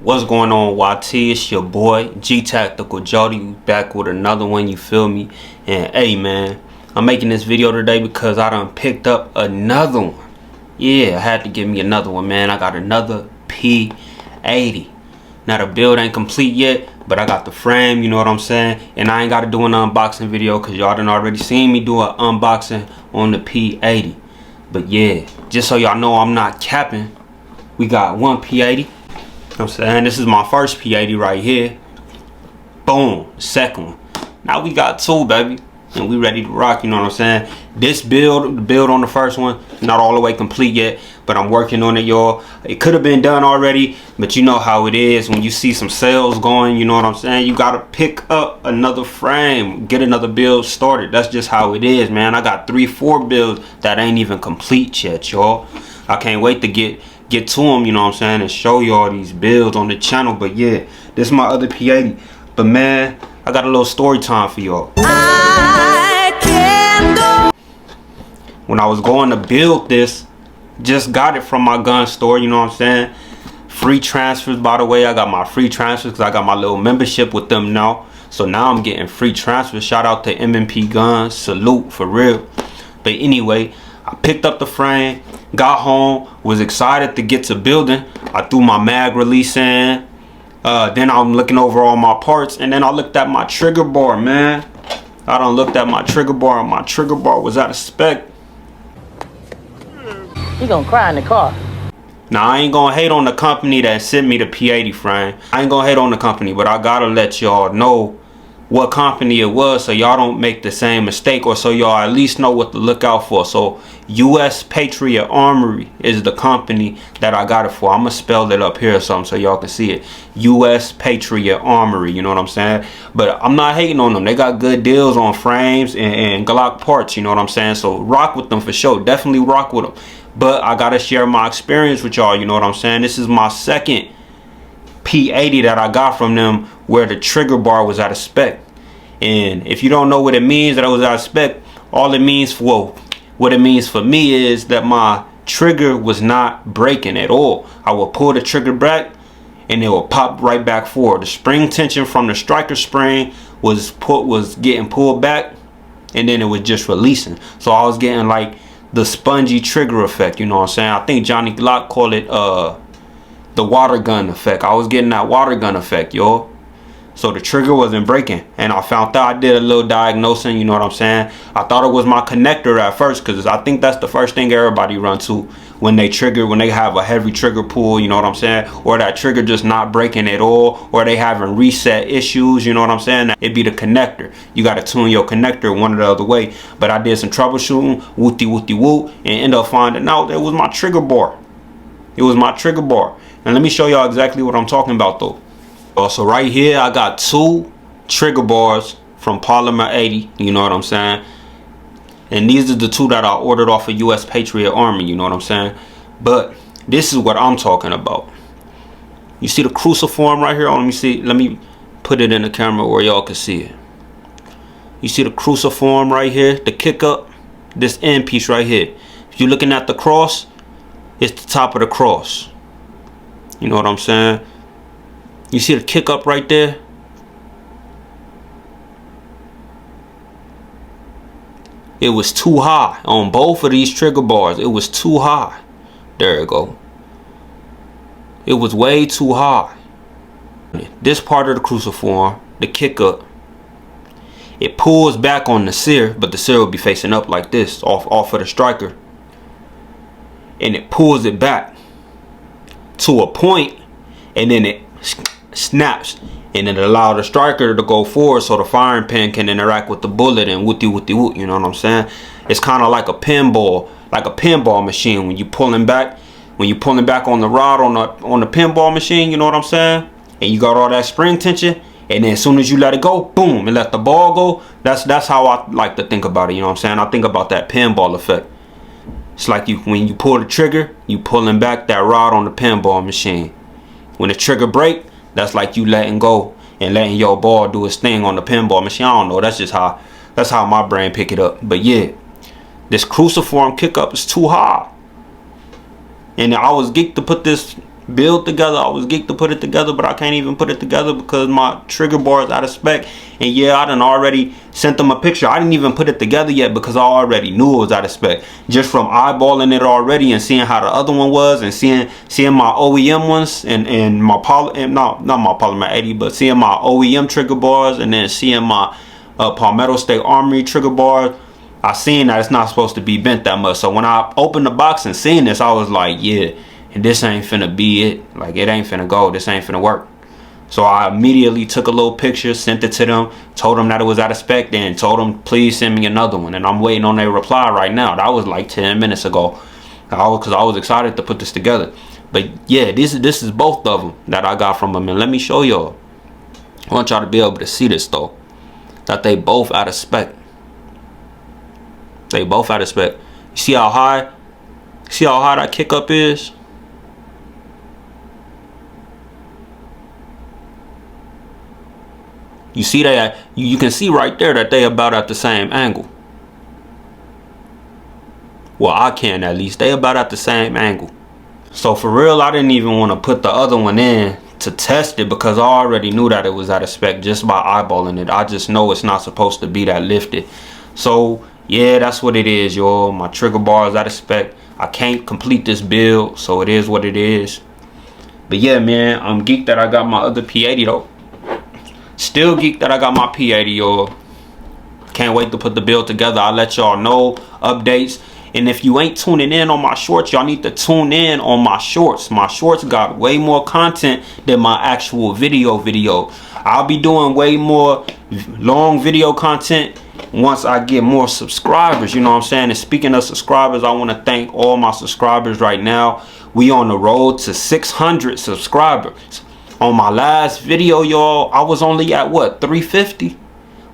What's going on, YT? It's your boy G Tactical Jody, back with another one, you feel me? And hey man, I'm making this video today because I done picked up another one. Yeah, I had to give me another one, man. I got another P80. Now the build ain't complete yet, but I got the frame, you know what I'm saying? And I ain't got to do an unboxing video because y'all done already seen me do an unboxing on the P80. But yeah, just so y'all know I'm not capping, we got one P80. You know what I'm saying? This is my first P80 right here. Boom, second one. Now we got two, baby, and we ready to rock, you know what I'm saying? This build, the build on the first one, not all the way complete yet, but I'm working on it, y'all. It could have been done already, but you know how it is when you see some sales going, you know what I'm saying? You gotta pick up another frame, get another build started. That's just how it is, man. I got 3-4 builds that ain't even complete yet, y'all. I can't wait to get to them, you know what I'm saying, and show y'all these builds on the channel. But yeah, this is my other P80. But man, I got a little story time for y'all. When I was going to build this, just got it from my gun store, you know what I'm saying? Free transfers, by the way. I got my free transfers because I got my little membership with them now. So now I'm getting free transfers. Shout out to M&P Guns. Salute, for real. But anyway, I picked up the frame, got home, was excited to get to building. I threw my mag release in. Then I'm looking over all my parts, and then I looked at my trigger bar, man. I done looked at my trigger bar, and my trigger bar was out of spec. You gonna cry in the car. Now, I ain't gonna hate on the company that sent me the P80 frame. I ain't gonna hate on the company, but I gotta let y'all know what company it was so y'all don't make the same mistake, or so y'all at least know what to look out for. So US Patriot Armory is the company that I got it for. I'm gonna spell it up here or something so y'all can see it. US Patriot Armory, you know what I'm saying? But I'm not hating on them. They got good deals on frames and Glock parts, you know what I'm saying? So rock with them for sure. Definitely rock with them. But I gotta share my experience with y'all, you know what I'm saying? This is my second P80 that I got from them where the trigger bar was out of spec. And if you don't know what it means that it was out of spec, all it means for, what it means for me is that my trigger was not breaking at all. I will pull the trigger back and it will pop right back forward. The spring tension from the striker spring was getting pulled back, and then it was just releasing. So I was getting like the spongy trigger effect, you know what I'm saying? I think Johnny Glock called it the water gun effect. I was getting that water gun effect, y'all. So the trigger wasn't breaking, and I found out, I did a little diagnosing, you know what I'm saying? I thought it was my connector at first, because I think that's the first thing everybody run to when they have a heavy trigger pull, you know what I'm saying? Or that trigger just not breaking at all, or they having reset issues, you know what I'm saying? It'd be the connector. You got to tune your connector one or the other way. But I did some troubleshooting, wooty and end up finding out it was my trigger bar. It was my trigger bar. And let me show y'all exactly what I'm talking about though. So right here I got two trigger bars from Polymer 80, you know what I'm saying? And these are the two that I ordered off of US Patriot Army, you know what I'm saying? But this is what I'm talking about. You see the cruciform right here? Let me put it in the camera where y'all can see it. You see the cruciform right here, the kick up, this end piece right here. If you're looking at the cross, it's the top of the cross. You know what I'm saying? You see the kick up right there? It was too high on both of these trigger bars. It was too high. There it go. It was way too high. This part of the cruciform, the kick up, it pulls back on the sear, but the sear will be facing up like this off of the striker. And it pulls it back to a point, and then it snaps, and it allows the striker to go forward so the firing pin can interact with the bullet and wooty, you know what I'm saying? It's kind of like a pinball machine when you pulling back on the rod on the pinball machine, you know what I'm saying? And you got all that spring tension, and then as soon as you let it go, boom, and let the ball go. That's how I like to think about it, you know what I'm saying? I think about that pinball effect. It's like when you pull the trigger, you pulling back that rod on the pinball machine. When the trigger break, that's like you letting go and letting your ball do its thing on the pinball machine. I don't know. That's how my brain pick it up. But yeah, this cruciform kick up is too high. And I was geeked to put this build together. I was geeked to put it together, but I can't even put it together because my trigger bar is out of spec. And yeah, I done already sent them a picture. I didn't even put it together yet because I already knew it was out of spec. Just from eyeballing it already and seeing how the other one was, and seeing my OEM ones and my not my Polymer 80, but seeing my OEM trigger bars, and then seeing my Palmetto State Armory trigger bars, I seen that it's not supposed to be bent that much. So when I opened the box and seen this, I was like, yeah, and this ain't finna be it. Like, it ain't finna go. This ain't finna work. So I immediately took a little picture, sent it to them, told them that it was out of spec, then told them please send me another one. And I'm waiting on their reply right now. That was like 10 minutes ago, because I was excited to put this together. But yeah, this is both of them that I got from them. And let me show y'all. I want y'all to be able to see this though, that they both out of spec. They both out of spec. You see how high that kick up is? You see that? You can see right there that they about at the same angle. Well, I can at least. They about at the same angle. So for real, I didn't even want to put the other one in to test it because I already knew that it was out of spec just by eyeballing it. I just know it's not supposed to be that lifted. So yeah, that's what it is, y'all. My trigger bar is out of spec. I can't complete this build, so it is what it is. But yeah, man, I'm geeked that I got my other P80 though. Still geeked that I got my P80, y'all. Can't wait to put the build together. I'll let y'all know updates. And if you ain't tuning in on my shorts, y'all need to tune in on my shorts. My shorts got way more content than my actual video. I'll be doing way more long video content once I get more subscribers, you know what I'm saying? And speaking of subscribers, I want to thank all my subscribers right now. We on the road to 600 subscribers. On my last video, y'all, I was only at what, 350?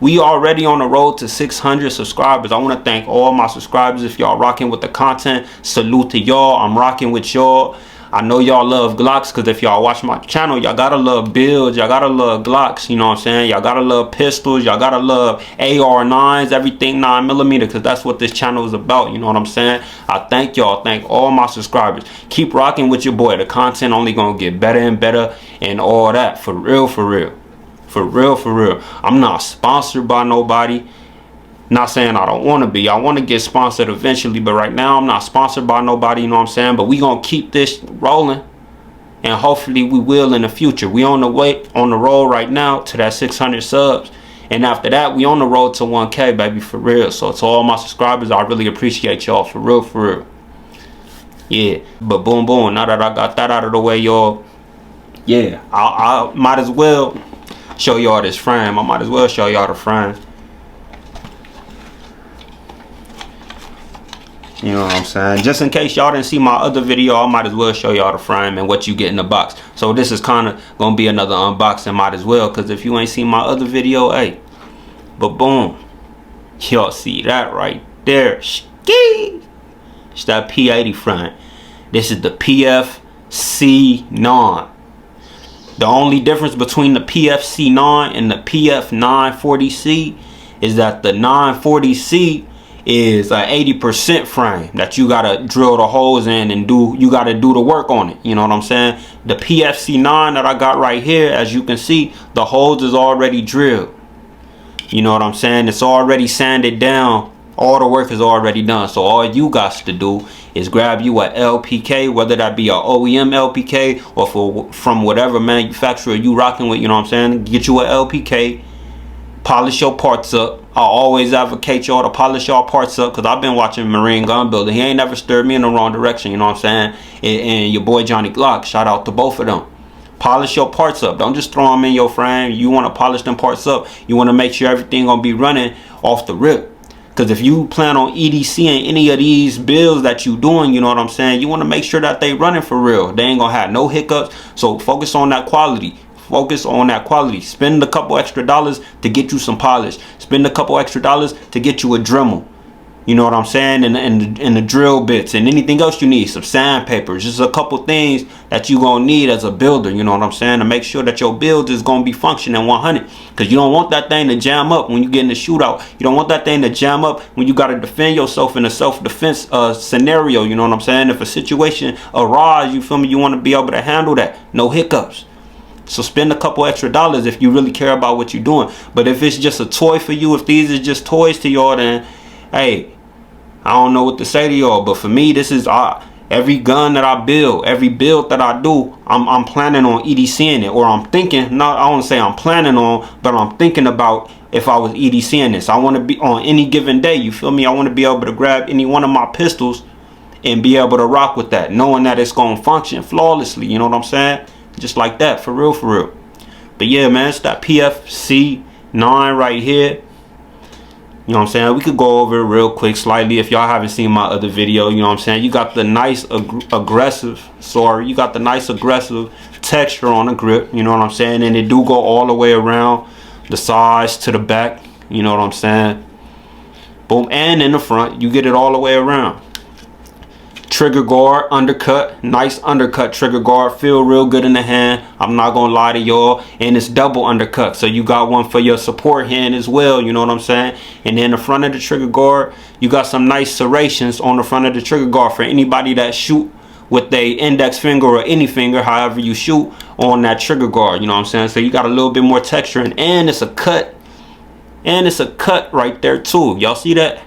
We already on the road to 600 subscribers. I want to thank all my subscribers. If y'all rocking with the content, salute to y'all. I'm rocking with y'all. I know y'all love Glocks, because if y'all watch my channel, y'all gotta love builds, y'all gotta love Glocks, you know what I'm saying? Y'all gotta love pistols, y'all gotta love AR9s, everything 9mm, because that's what this channel is about, you know what I'm saying? I thank y'all, thank all my subscribers. Keep rocking with your boy. The content only gonna get better and better and all that, for real, for real. For real, for real. I'm not sponsored by nobody. Not saying I don't want to be. I want to get sponsored eventually, but right now I'm not sponsored by nobody, you know what I'm saying? But we gonna keep this rolling, and hopefully we will in the future. We on the road right now to that 600 subs, and after that we on the road to 1K, baby, for real. So to all my subscribers, I really appreciate y'all, for real, for real. Yeah, but boom, boom. Now that I got that out of the way, y'all, yeah, I might as well show y'all this frame. I might as well show y'all the frame. You know what I'm saying? Just in case y'all didn't see my other video, I might as well show y'all the frame and what you get in the box. So this is kind of gonna be another unboxing, might as well, because if you ain't seen my other video, hey. But boom, y'all see that right there. Ski! It's that P80 frame. This is the PFC9. The only difference between the PFC9 and the PF940C is that the 940C is an 80% frame that you gotta drill the holes in and you gotta do the work on it, you know what I'm saying? The PFC9 that I got right here, as you can see, the holes is already drilled, you know what I'm saying? It's already sanded down. All the work is already done. So all you got to do is grab you a LPK, whether that be a OEM LPK or from whatever manufacturer you rocking with, you know what I'm saying? Get you a LPK, polish your parts up. I always advocate y'all to polish y'all parts up, because I've been watching Marine Gun Builder. He ain't never stirred me in the wrong direction, you know what I'm saying? And your boy Johnny Glock, shout out to both of them. Polish your parts up. Don't just throw them in your frame. You want to polish them parts up. You want to make sure everything gonna be running off the rip. Because if you plan on EDC in any of these builds that you doing, you know what I'm saying, you want to make sure that they running for real. They ain't gonna have no hiccups. So focus on that quality. Focus on that quality. Spend a couple extra dollars to get you some polish. Spend a couple extra dollars to get you a Dremel. You know what I'm saying? And the drill bits and anything else you need, some sandpapers, just a couple things that you gonna need as a builder. You know what I'm saying? To make sure that your build is gonna be functioning 100. Because you don't want that thing to jam up when you get in the shootout. You don't want that thing to jam up when you gotta defend yourself in a self-defense scenario. You know what I'm saying? If a situation arises, you feel me? You want to be able to handle that. No hiccups. So spend a couple extra dollars if you really care about what you're doing. But if it's just a toy for you, if these are just toys to y'all, then hey, I don't know what to say to y'all. But for me, this is every gun that I build, every build that I do, I'm planning on EDCing it. Or I'm thinking, not, I won't say I'm planning on, but I'm thinking about if I was EDCing this. I want to be on any given day, you feel me? I want to be able to grab any one of my pistols and be able to rock with that, knowing that it's going to function flawlessly. You know what I'm saying? Just like that, for real, for real. But yeah, man, it's that PFC 9 right here. You know what I'm saying? We could go over it real quick slightly if y'all haven't seen my other video. You know what I'm saying? You got the nice aggressive texture on the grip. You know what I'm saying? And it do go all the way around the sides to the back. You know what I'm saying? Boom. And in the front, you get it all the way around. Trigger guard, undercut, nice undercut trigger guard, feel real good in the hand. I'm not gonna lie to y'all. And it's double undercut, so you got one for your support hand as well. You know what I'm saying? And then the front of the trigger guard, you got some nice serrations on the front of the trigger guard for anybody that shoot with their index finger or any finger, however you shoot on that trigger guard. You know what I'm saying? So you got a little bit more texture, and it's a cut, and it's a cut right there too. Y'all see that?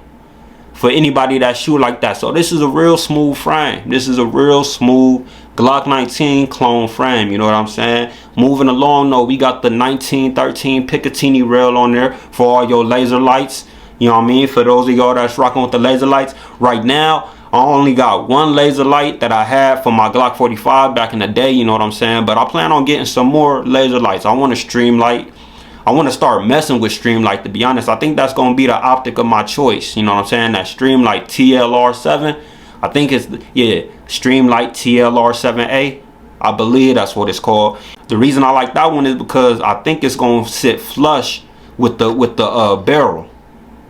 For anybody that shoot like that. So this is a real smooth frame. This is a real smooth Glock 19 clone frame. You know what I'm saying? Moving along though, we got the 1913 Picatinny rail on there for all your laser lights. You know what I mean? For those of y'all that's rocking with the laser lights. Right now, I only got one laser light that I had for my Glock 45 back in the day. You know what I'm saying? But I plan on getting some more laser lights. I want to streamlight. I want to start messing with Streamlight, to be honest. I think that's going to be the optic of my choice. You know what I'm saying? That Streamlight TLR7. I think it's, yeah, Streamlight TLR7A. I believe that's what it's called. The reason I like that one is because I think it's going to sit flush with the barrel.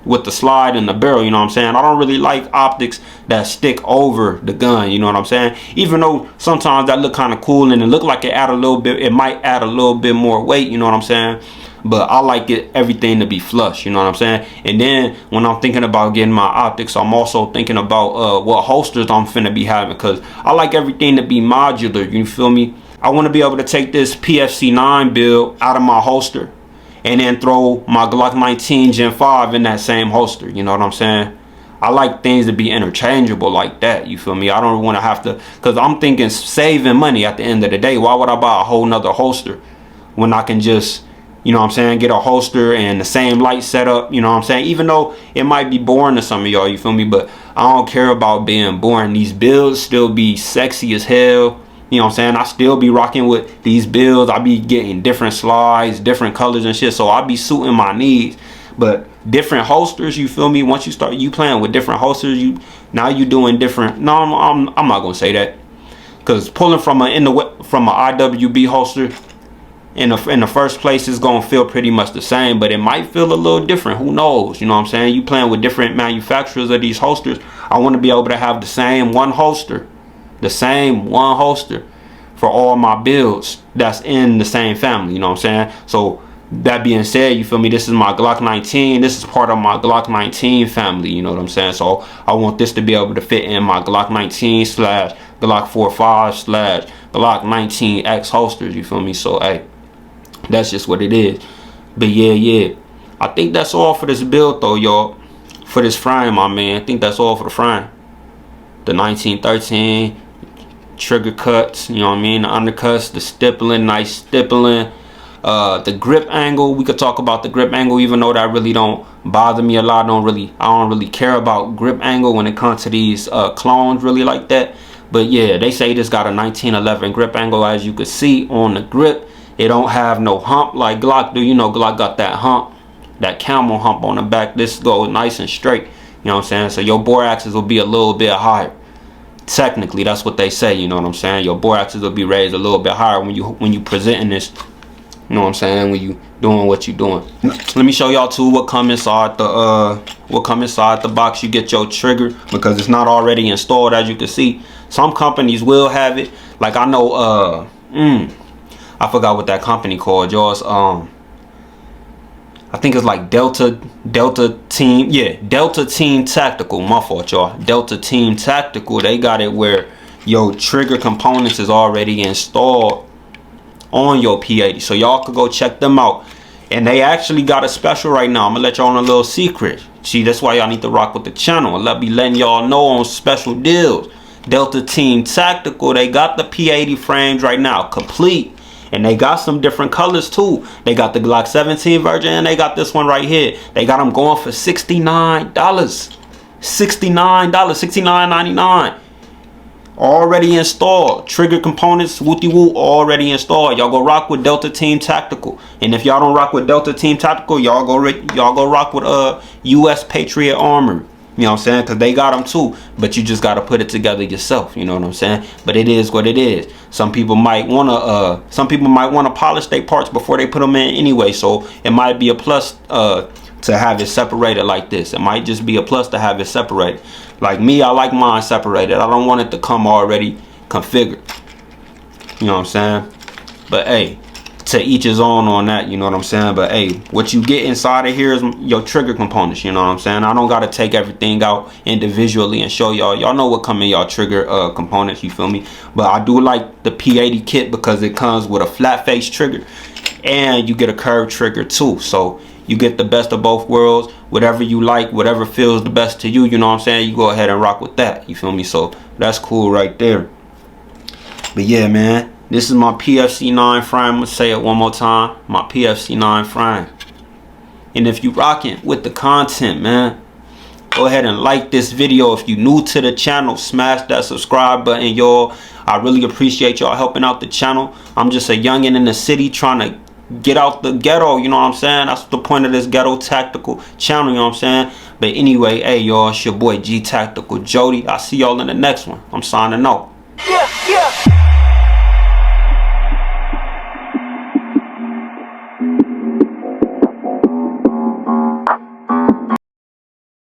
With the slide in the barrel, you know what I'm saying? I don't really like optics that stick over the gun, you know what I'm saying? Even though sometimes that look kind of cool and it look like it add a little bit, it might add a little bit more weight, you know what I'm saying? But I like everything to be flush, you know what I'm saying? And then when I'm thinking about getting my optics, I'm also thinking about what holsters I'm finna be having, because I like everything to be modular, you feel me? I want to be able to take this PFC 9 build out of my holster and then throw my Glock 19 Gen 5 in that same holster, you know what I'm saying? I like things to be interchangeable like that, you feel me? I don't want to have to, because I'm thinking saving money at the end of the day. Why would I buy a whole nother holster when I can just, you know what I'm saying, get a holster and the same light setup, you know what I'm saying? Even though it might be boring to some of y'all, you feel me? But I don't care about being boring. These builds still be sexy as hell. You know what I'm saying? I still be rocking with these builds. I be getting different slides, different colors and shit. So I be suiting my needs. But different holsters, you feel me? Once you start playing with different holsters, now you doing different. No, I'm not gonna say that, because pulling from a IWB holster in the first place is gonna feel pretty much the same, but it might feel a little different. Who knows? You know what I'm saying? You playing with different manufacturers of these holsters. I want to be able to have the same one holster. The same one holster for all my builds that's in the same family, you know what I'm saying? So that being said, you feel me, this is my Glock 19. This is part of my Glock 19 family, you know what I'm saying? So I want this to be able to fit in my Glock 19 / Glock 45 / Glock 19X holsters, you feel me? So hey, that's just what it is. But yeah, I think that's all for this build though, y'all. For this frame, my man, I think that's all for the frame. The 1913 trigger cuts, you know what I mean, the undercuts, the stippling, nice stippling, the grip angle. We could talk about the grip angle, even though that really don't bother me a lot. I don't really care about grip angle when it comes to these clones really like that. But yeah, they say this got a 1911 grip angle. As you can see on the grip, it don't have no hump like Glock do. You know, Glock got that hump, that camel hump on the back. This goes nice and straight, you know what I'm saying? So your bore axis will be a little bit higher. Technically, that's what they say, you know what I'm saying? Your bore axis will be raised a little bit higher when you presenting this You know what I'm saying? When you doing what you doing. Let me show y'all too what come inside the box. You get your trigger because it's not already installed, as you can see. Some companies will have it. Like I know I forgot what that company called. Yours I think it's like Delta Team. Yeah, Delta Team Tactical. My fault, y'all. Delta Team Tactical. They got it where your trigger components is already installed on your P80. So y'all could go check them out. And they actually got a special right now. I'm gonna let y'all on a little secret. See, that's why y'all need to rock with the channel. Let me letting y'all know on special deals. Delta Team Tactical, they got the P80 frames right now, complete. And they got some different colors too. They got the Glock 17 version and they got this one right here. They got them going for $69. $69, $69.99. Already installed. Trigger components, wooty woo, already installed. Y'all go rock with Delta Team Tactical. And if y'all don't rock with Delta Team Tactical, y'all go rock with US Patriot Armor. You know what I'm saying? Because they got them too. But you just got to put it together yourself. You know what I'm saying? But it is what it is. Some people might want to polish their parts before they put them in anyway. So it might be a plus to have it separated like this. It might just be a plus to have it separated. Like me, I like mine separated. I don't want it to come already configured. You know what I'm saying? But hey, to each his own on that, you know what I'm saying? But hey, what you get inside of here is your trigger components, you know what I'm saying? I don't gotta take everything out individually and show y'all. Y'all know what come in y'all trigger components, you feel me? But I do like the P80 kit because it comes with a flat face trigger and you get a curved trigger too. So you get the best of both worlds. Whatever you like, whatever feels the best to you, you know what I'm saying? You go ahead and rock with that, you feel me? So that's cool right there. But yeah, man, this is my PFC9 frame. I'm gonna say it one more time. My PFC9 frame. And if you rocking with the content, man, go ahead and like this video. If you new to the channel, smash that subscribe button, y'all. I really appreciate y'all helping out the channel. I'm just a youngin' in the city trying to get out the ghetto, you know what I'm saying? That's the point of this ghetto tactical channel, you know what I'm saying? But anyway, hey y'all, it's your boy G Tactical Jody. I'll see y'all in the next one. I'm signing out. Yeah.